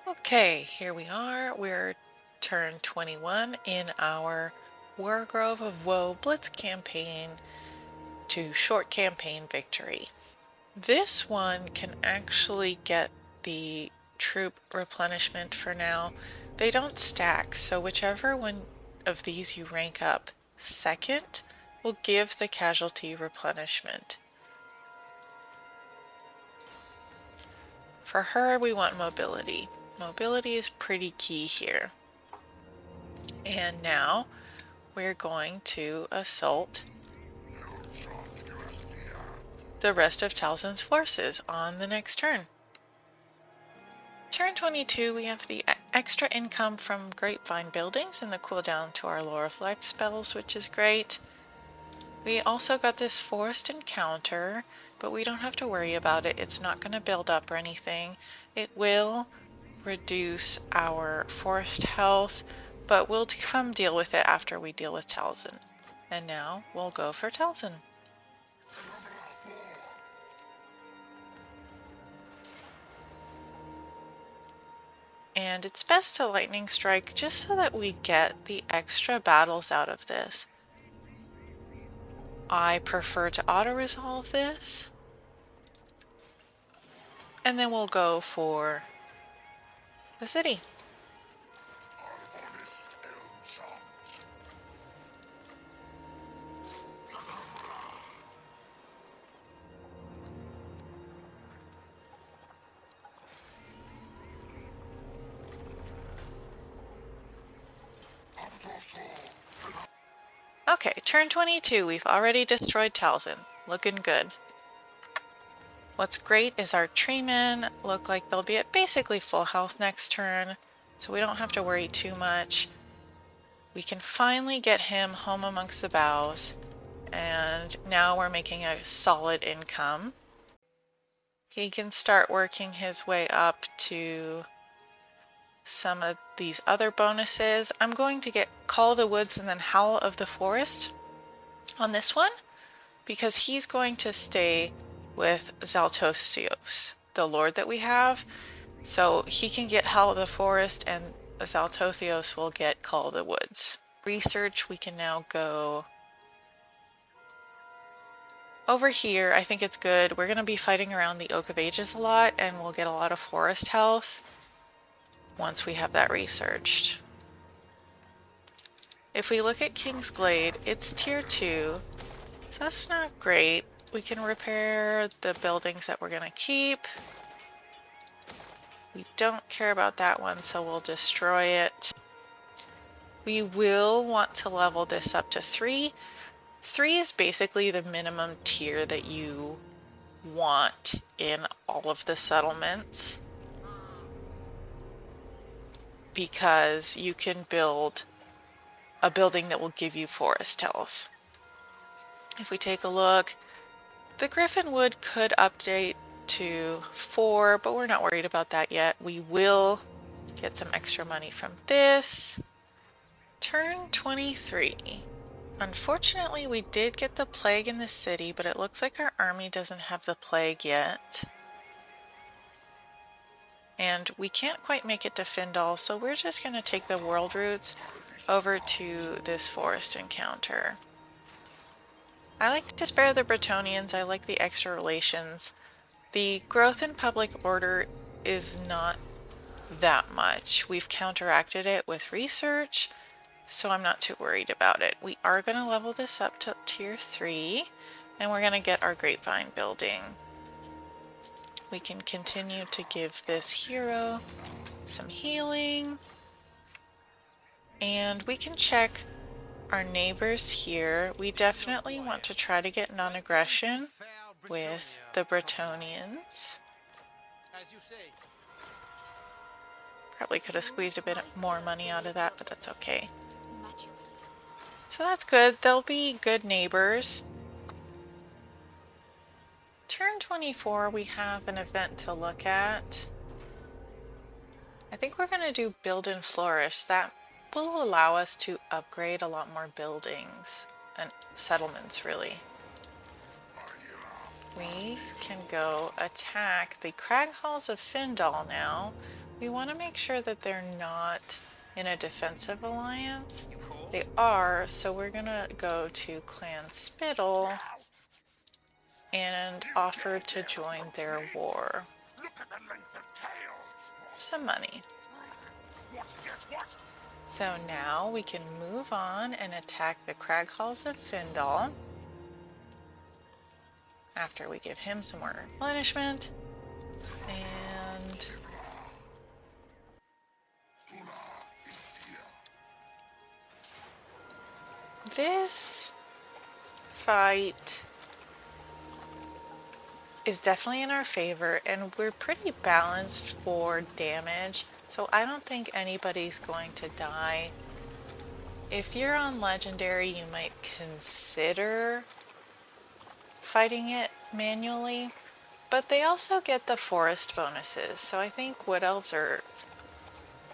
Okay, here we are. We're turn 21 in our Wargrove of Woe Blitz campaign to short campaign victory. This one can actually get the troop replenishment for now. They don't stack, so whichever one of these you rank up second will give the casualty replenishment. For her, we want mobility. Mobility is pretty key here. And now we're going to assault the rest of Talzin's forces on the next turn. Turn 22, we have the extra income from Grapevine buildings and the cooldown to our Lore of Life spells, which is great. We also got this forest encounter, but we don't have to worry about it. It's not going to build up or anything. It will reduce our forest health, but we'll come deal with it after we deal with Talzin. And now we'll go for Talzin. And it's best to lightning strike just so that we get the extra battles out of this. I prefer to auto-resolve this. And then we'll go for the city. Okay, turn 22, we've already destroyed Talzin. Looking good. What's great is our treemen look like they'll be at basically full health next turn, so we don't have to worry too much. We can finally get him home amongst the boughs, and now we're making a solid income. He can start working his way up to some of these other bonuses. I'm going to get Call of the Woods and then Howl of the Forest on this one, because he's going to stay with Zaltosios, the lord that we have. So he can get Howl of the Forest and Zaltosios will get Call of the Woods. Research, we can now go over here. I think it's good. We're going to be fighting around the Oak of Ages a lot, and we'll get a lot of forest health once we have that researched. If we look at King's Glade, it's tier 2, so that's not great. We can repair the buildings that we're going to keep. We don't care about that one, so we'll destroy it. We will want to level this up to 3. 3 is basically the minimum tier that you want in all of the settlements, because you can build a building that will give you forest health. If we take a look, the Griffinwood could update to 4, but we're not worried about that yet. We will get some extra money from this. Turn 23. Unfortunately, we did get the plague in the city, but it looks like our army doesn't have the plague yet. And we can't quite make it to Findal, so we're just going to take the world routes over to this forest encounter. I like to spare the Bretonnians. I like the extra relations. The growth in public order is not that much. We've counteracted it with research, so I'm not too worried about it. We are going to level this up to tier 3, and we're going to get our Grapevine building. We can continue to give this hero some healing, and we can check our neighbors here. We definitely want to try to get non-aggression with the Bretonnians. Probably could have squeezed a bit more money out of that, but that's okay. So that's good. They'll be good neighbors. Turn 24, we have an event to look at. I think we're going to do Build and Flourish. That will allow us to upgrade a lot more buildings and settlements, really. we can go attack the Crag Halls of Findal now. We want to make sure that they're not in a defensive alliance. They are, so we're gonna go to Clan Spittle and offer to join their war. Some money. So now we can move on and attack the Crag Halls of Findal after we give him some more replenishment. And this fight is definitely in our favor, and we're pretty balanced for damage, so I don't think anybody's going to die. If you're on legendary, you might consider fighting it manually, but they also get the forest bonuses, so I think wood elves are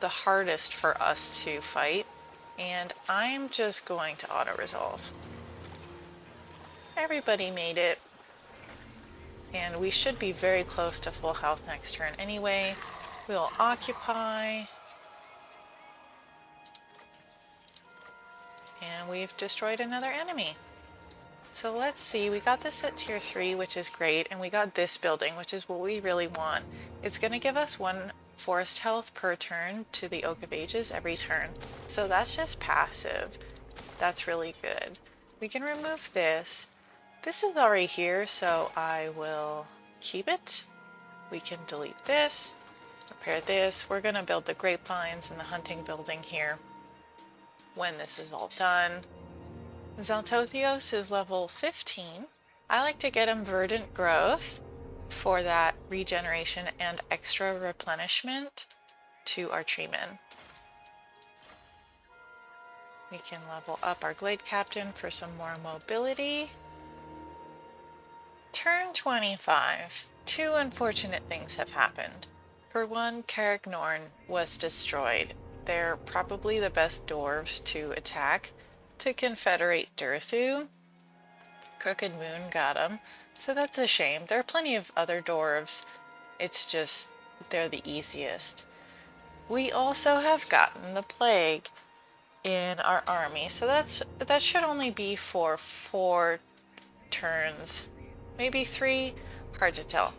the hardest for us to fight, and I'm just going to auto-resolve. Everybody made it, and we should be very close to full health next turn anyway. We'll occupy, and we've destroyed another enemy. So let's see, we got this at tier 3, which is great, and we got this building, which is what we really want. It's going to give us 1 forest health per turn to the Oak of Ages every turn. So that's just passive. That's really good. We can remove this. This is already here, so I will keep it. We can delete this, repair this. We're going to build the grapevines and the hunting building here when this is all done. Zaltothios is level 15. I like to get him Verdant Growth for that regeneration and extra replenishment to our treemen. We can level up our Glade Captain for some more mobility. Turn 25. 2 unfortunate things have happened. For one, Carricknorn was destroyed. They're probably the best dwarves to attack to confederate Durthu. Crooked Moon got him, so that's a shame. There are plenty of other dwarves. It's just they're the easiest. We also have gotten the plague in our army, so that should only be for 4 turns. Maybe 3, hard to tell.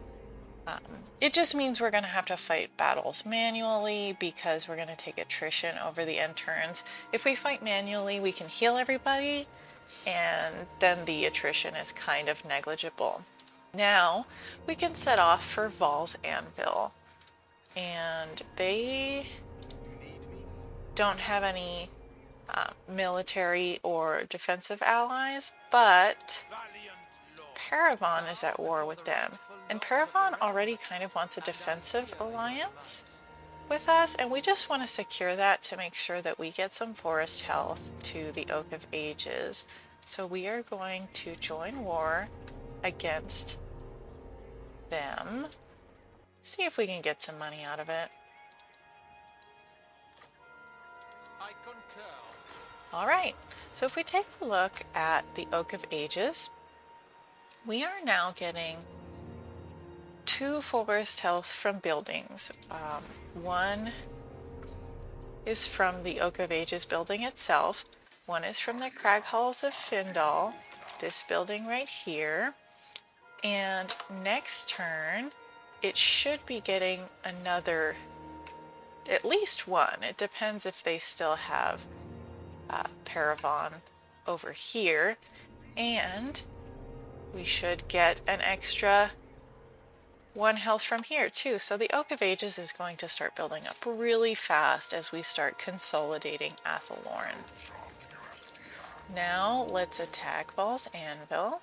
It just means we're going to have to fight battles manually because we're going to take attrition over the end turns. If we fight manually, we can heal everybody, and then the attrition is kind of negligible. Now, we can set off for Val's Anvil, and they don't have any military or defensive allies, but Paravan is at war with them, and Paravan already kind of wants a defensive alliance with us, and we just want to secure that to make sure that we get some forest health to the Oak of Ages. So we are going to join war against them. See if we can get some money out of it. I concur. All right, so if we take a look at the Oak of Ages, we are now getting 2 forest health from buildings. One is from the Oak of Ages building itself. One is from the Crag Halls of Findal, this building right here. And next turn, it should be getting another, at least 1. It depends if they still have Paravan over here. And we should get an extra 1 health from here too. So the Oak of Ages is going to start building up really fast as we start consolidating Athel Loren. Now let's attack Val's Anvil.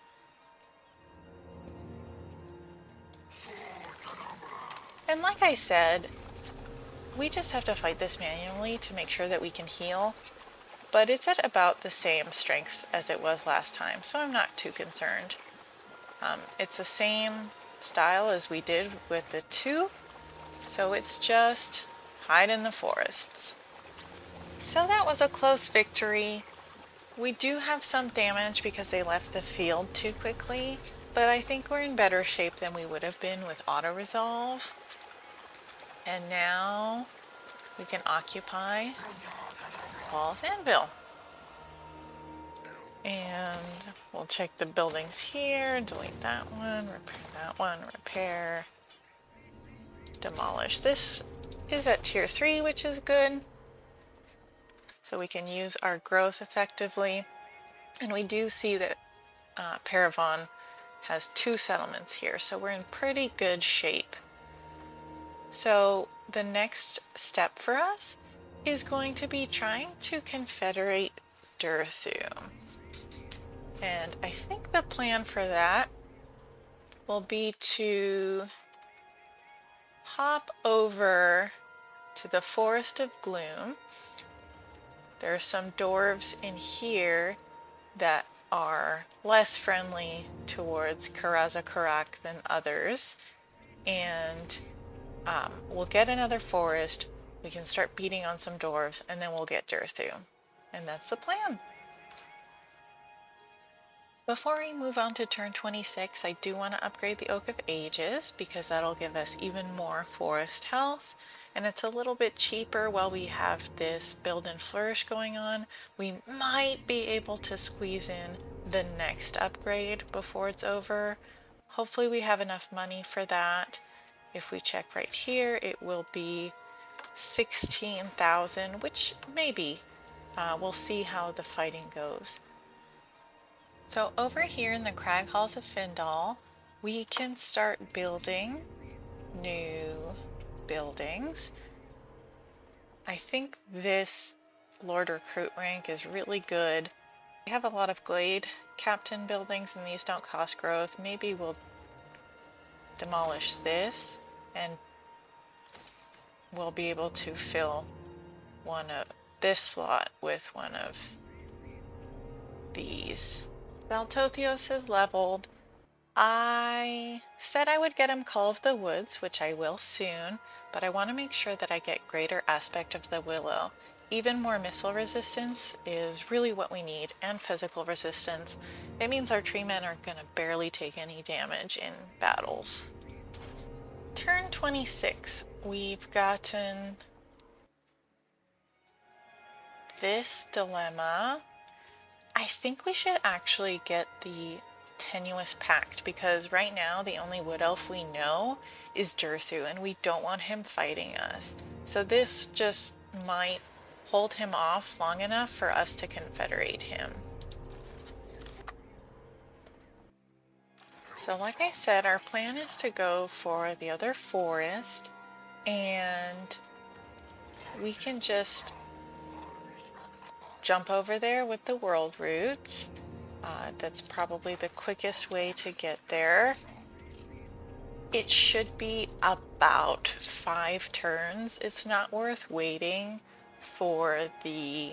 And like I said, we just have to fight this manually to make sure that we can heal. But it's at about the same strength as it was last time, so I'm not too concerned. It's the same style as we did with the 2, so it's just hide in the forests. So that was a close victory. We do have some damage because they left the field too quickly, but I think we're in better shape than we would have been with auto-resolve. And now we can occupy Paul's Anvil. And we'll check the buildings here, delete that one, repair that one, repair, demolish. This is at tier 3, which is good. So we can use our growth effectively. And we do see that Paravon has 2 settlements here, so we're in pretty good shape. So the next step for us is going to be trying to confederate Durthu. And I think the plan for that will be to hop over to the Forest of Gloom. There are some dwarves in here that are less friendly towards Karazakarak than others, and we'll get another forest, we can start beating on some dwarves, and then we'll get Durthu. And that's the plan. Before we move on to turn 26, I do want to upgrade the Oak of Ages because that'll give us even more forest health, and it's a little bit cheaper while we have this build and flourish going on. We might be able to squeeze in the next upgrade before it's over. Hopefully we have enough money for that. If we check right here, it will be 16,000, which maybe. We'll see how the fighting goes. So over here in the Crag Halls of Findal, we can start building new buildings. I think this Lord Recruit rank is really good. We have a lot of Glade Captain buildings and these don't cost growth. Maybe we'll demolish this and we'll be able to fill one of this slot with one of these. Valtothios is leveled. I said I would get him Call of the Woods, which I will soon, but I want to make sure that I get greater aspect of the Willow. Even more missile resistance is really what we need, and physical resistance. It means our tree men are going to barely take any damage in battles. Turn 26, we've gotten this dilemma. I think we should actually get the Tenuous Pact because right now the only wood elf we know is Durthu and we don't want him fighting us. So this just might hold him off long enough for us to confederate him. So like I said, our plan is to go for the other forest and we can just jump over there with the world roots. That's probably the quickest way to get there. It should be about 5 turns. It's not worth waiting for the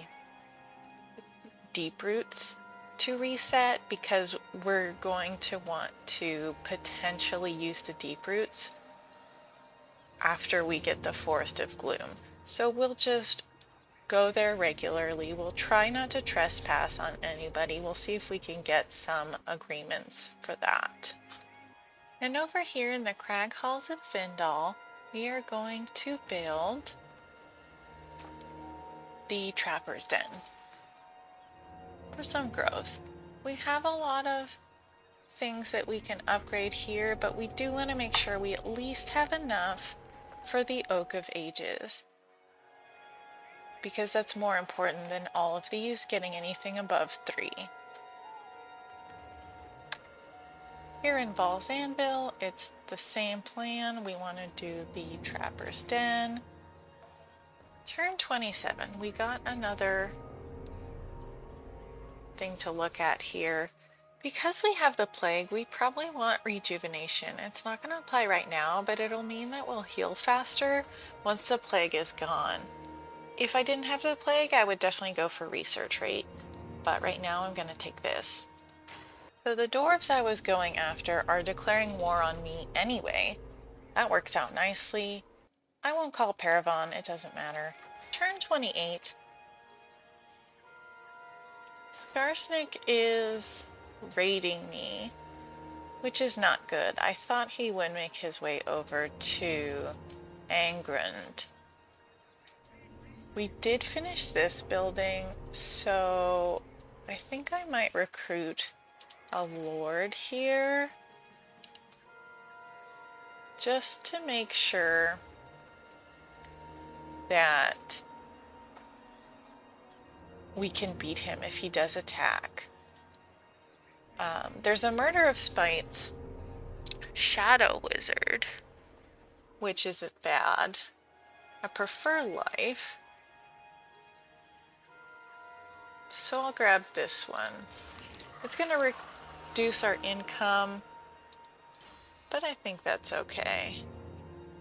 deep roots to reset because we're going to want to potentially use the deep roots after we get the Forest of Gloom. So we'll just go there regularly. We'll try not to trespass on anybody. We'll see if we can get some agreements for that. And over here in the Crag Halls of Findal, we are going to build the Trapper's Den for some growth. We have a lot of things that we can upgrade here, but we do want to make sure we at least have enough for the Oak of Ages, because that's more important than all of these getting anything above 3. Here in Val's Anvil, it's the same plan. We want to do the Trapper's Den. Turn 27, we got another thing to look at here. Because we have the plague, we probably want rejuvenation. It's not going to apply right now, but it'll mean that we'll heal faster once the plague is gone. If I didn't have the plague, I would definitely go for research rate, but right now I'm going to take this. So the dwarves I was going after are declaring war on me anyway. That works out nicely. I won't call Paravon, it doesn't matter. Turn 28. Skarsnik is raiding me, which is not good. I thought he would make his way over to Angrand. We did finish this building, so I think I might recruit a lord here just to make sure that we can beat him if he does attack. There's a Murder of Spites Shadow Wizard, which isn't bad. I prefer life, so I'll grab this one. It's going to reduce our income, but I think that's okay.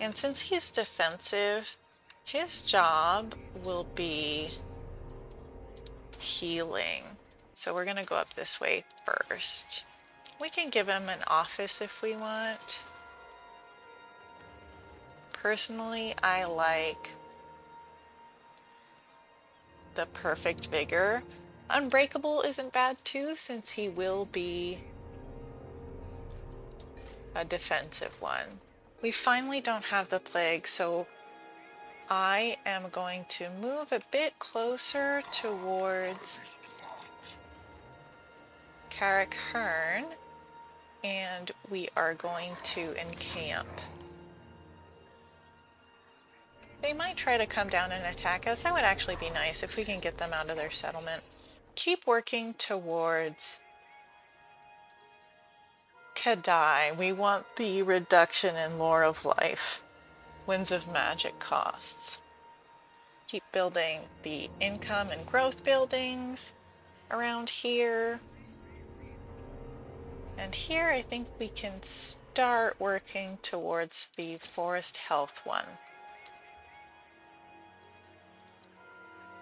And since he's defensive, his job will be healing. So we're going to go up this way first. We can give him an office if we want. Personally, I like the Perfect Vigor. Unbreakable isn't bad too, since he will be a defensive one. We finally don't have the plague, so I am going to move a bit closer towards Carrick-Herne, and we are going to encamp. They might try to come down and attack us. That would actually be nice if we can get them out of their settlement. Keep working towards Kadai. We want the reduction in Lore of Life, Winds of Magic costs. Keep building the income and growth buildings around here. And here I think we can start working towards the forest health one.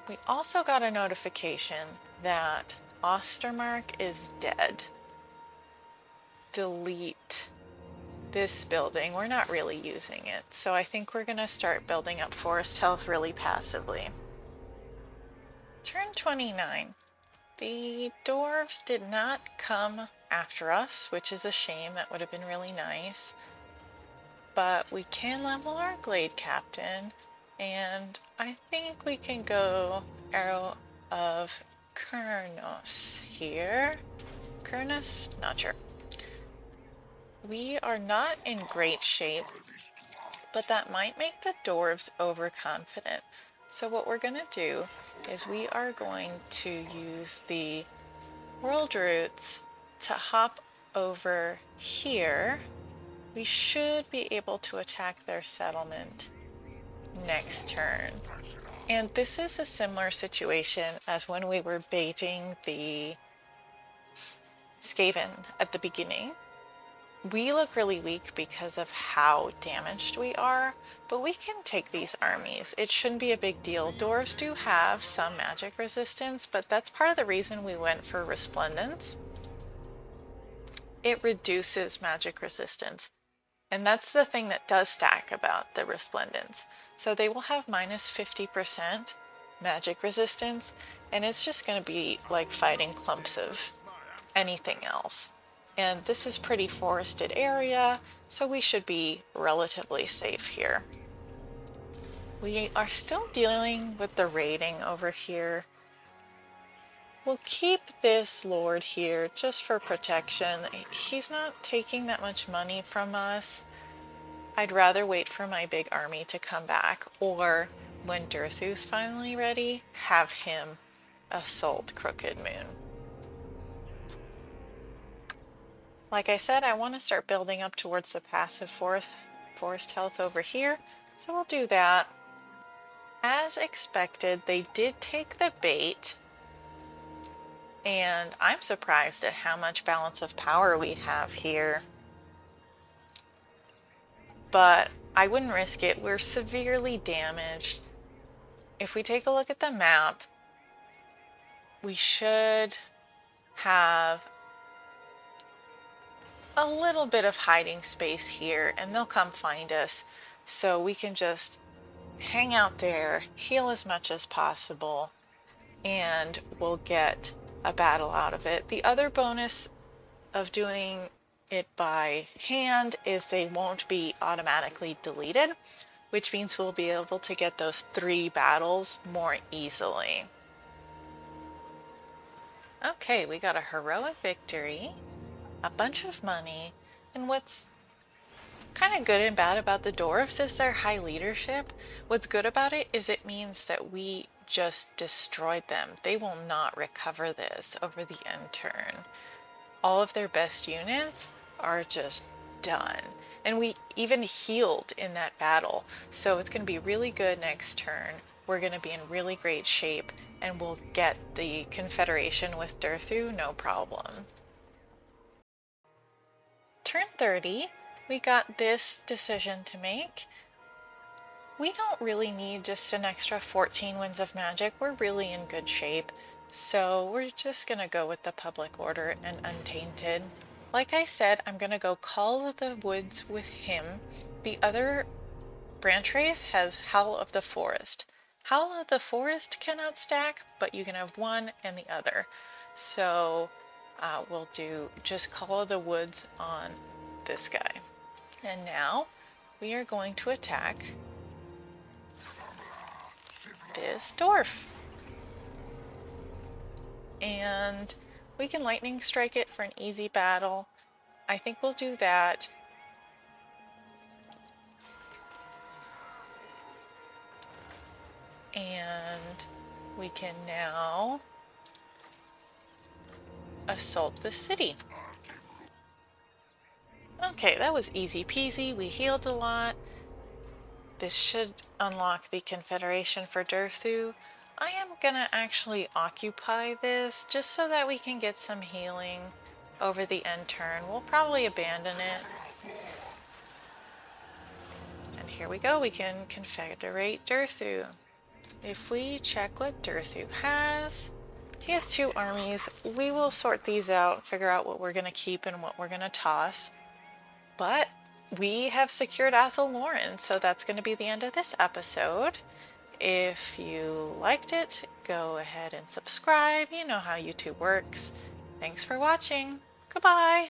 We also got a notification that Ostermark is dead. Delete this building. We're not really using it, so I think we're going to start building up forest health really passively. Turn 29. The dwarves did not come after us, which is a shame. That would have been really nice. But we can level our Glade Captain, and I think we can go Arrow of Kurnos here. Kurnos? Not sure. We are not in great shape, but that might make the dwarves overconfident. So what we're going to do is we are going to use the world roots to hop over here. We should be able to attack their settlement next turn. And this is a similar situation as when we were baiting the Skaven at the beginning. We look really weak because of how damaged we are, but we can take these armies. It shouldn't be a big deal. Dwarves do have some magic resistance, but that's part of the reason we went for Resplendence. It reduces magic resistance. And that's the thing that does stack about the Resplendence. So they will have minus 50% magic resistance, and it's just going to be like fighting clumps of anything else. And this is pretty forested area, so we should be relatively safe here. We are still dealing with the raiding over here. We'll keep this lord here just for protection. He's not taking that much money from us. I'd rather wait for my big army to come back, or when Durthu's finally ready, have him assault Crooked Moon. Like I said, I want to start building up towards the passive forest health over here, so we'll do that. As expected, they did take the bait, and I'm surprised at how much balance of power we have here. But I wouldn't risk it. We're severely damaged. If we take a look at the map, we should have a little bit of hiding space here, and they'll come find us. So we can just hang out there, heal as much as possible, and we'll get a battle out of it. The other bonus of doing it by hand is they won't be automatically deleted, which means we'll be able to get those 3 battles more easily. Okay, we got a heroic victory, a bunch of money, and what's kind of good and bad about the dwarves is their high leadership. What's good about it is it means that we just destroyed them. They will not recover this over the end turn. All of their best units are just done. And we even healed in that battle. So it's going to be really good next turn. We're going to be in really great shape and we'll get the Confederation with Durthu, no problem. Turn 30, we got this decision to make. We don't really need just an extra 14 winds of magic. We're really in good shape. So we're just going to go with the public order and untainted. Like I said, I'm going to go Call of the Woods with him. The other branch wraith has Howl of the Forest. Howl of the Forest cannot stack, but you can have one and the other. So we'll do just Call of the Woods on this guy. And now we are going to attack this dwarf. And we can lightning strike it for an easy battle. I think we'll do that. And we can now assault the city. Okay, that was easy peasy. We healed a lot. This should unlock the Confederation for Durthu. I am gonna actually occupy this just so that we can get some healing over the end turn. We'll probably abandon it. And here we go, we can confederate Durthu. If we check what Durthu has, he has 2 armies. We will sort these out, figure out what we're gonna keep and what we're gonna toss. But we have secured Athel Loren, so that's going to be the end of this episode. If you liked it, go ahead and subscribe. You know how YouTube works. Thanks for watching. Goodbye.